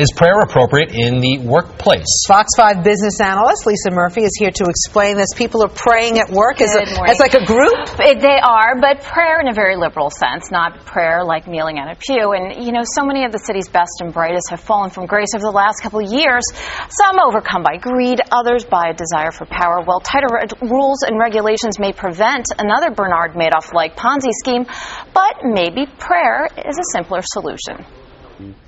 Is prayer appropriate in the workplace? Fox 5 business analyst Lisa Murphy is here to explain this. People are praying at work as like a group? They are, but prayer in a very liberal sense, not prayer like kneeling at a pew. And, you know, so many of the city's best and brightest have fallen from grace over the last couple of years, some overcome by greed, others by a desire for power. Well, tighter rules and regulations may prevent another Bernard Madoff-like Ponzi scheme, but maybe prayer is a simpler solution.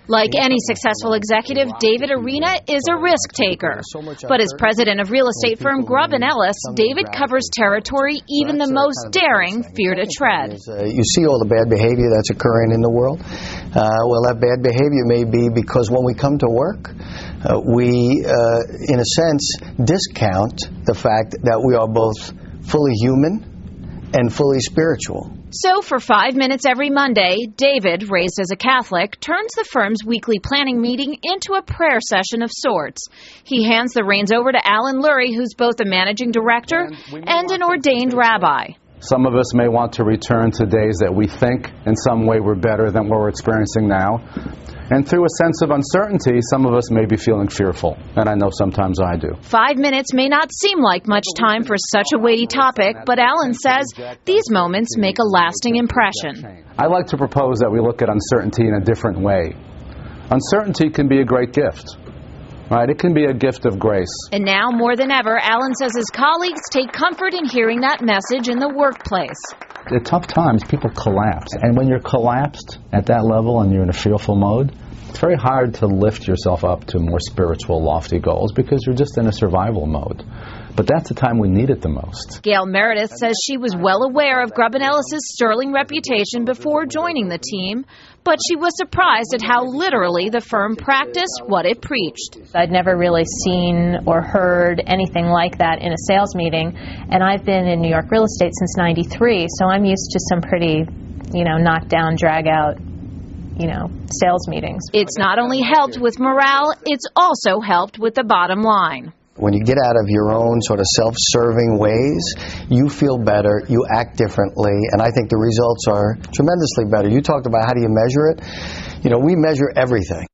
Like any successful executive, David Arena is a risk taker. But as president of real estate firm Grubb & Ellis, David covers territory even the most daring fear to tread. You see all the bad behavior that's occurring in the world. Well, that bad behavior may be because when we come to work, we, in a sense, discount the fact that we are both fully human and fully spiritual. So for 5 minutes every Monday, David, raised as a Catholic, turns the firm's weekly planning meeting into a prayer session of sorts. He hands the reins over to Alan Lurie, who's both a managing director and an ordained rabbi. Some of us may want to return to days that we think in some way were better than what we're experiencing now. And through a sense of uncertainty, some of us may be feeling fearful, and I know sometimes I do. 5 minutes may not seem like much time for such a weighty topic, but Alan says these moments make a lasting impression. I like to propose that we look at uncertainty in a different way. Uncertainty can be a great gift. Right, it can be a gift of grace. And now, more than ever, Alan says his colleagues take comfort in hearing that message in the workplace. At tough times, people collapse. And when you're collapsed at that level and you're in a fearful mode, it's very hard to lift yourself up to more spiritual, lofty goals because you're just in a survival mode. But that's the time we need it the most. Gail Meredith says she was well aware of Grubb & Ellis' sterling reputation before joining the team, but she was surprised at how literally the firm practiced what it preached. I'd never really seen or heard anything like that in a sales meeting, and I've been in New York real estate since '93, so I'm used to some pretty, knock-down, drag-out, sales meetings. It's not only helped with morale, it's also helped with the bottom line. When you get out of your own sort of self-serving ways, you feel better, you act differently, and I think the results are tremendously better. You talked about how do you measure it. We measure everything.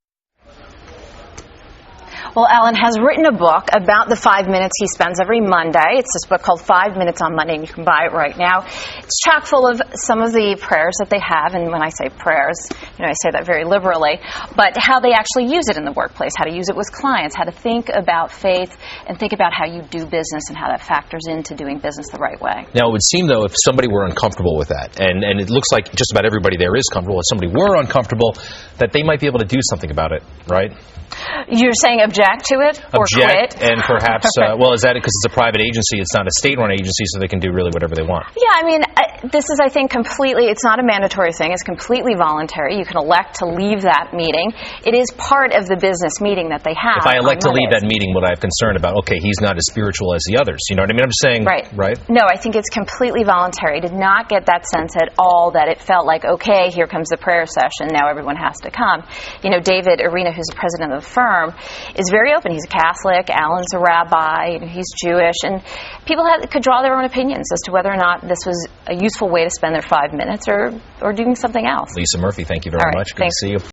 Well, Alan has written a book about the 5 minutes he spends every Monday. It's this book called 5 Minutes on Monday, and you can buy it right now. It's chock full of some of the prayers that they have, and when I say prayers, I say that very liberally, but how they actually use it in the workplace, how to use it with clients, how to think about faith and think about how you do business and how that factors into doing business the right way. Now, it would seem, though, if somebody were uncomfortable with that, and it looks like just about everybody there is comfortable, if somebody were uncomfortable, that they might be able to do something about it, right? You're saying object to it or object, quit? and perhaps, is that because it's a private agency, it's not a state-run agency, so they can do really whatever they want? Yeah, this is, I think, completely, it's not a mandatory thing, it's completely voluntary. You can elect to leave that meeting. It is part of the business meeting that they have. If I elect to leave that meeting, would I have concern about, okay, he's not as spiritual as the others? You know what I mean? I'm saying, right? No, I think it's completely voluntary. I did not get that sense at all that it felt like, okay, here comes the prayer session, now everyone has to come. David Arena, who's the president of the firm, is very open. He's a Catholic, Alan's a rabbi, he's Jewish, and people could draw their own opinions as to whether or not this was a useful way to spend their 5 minutes or doing something else. Lisa Murphy, thank you very much. Good to see you.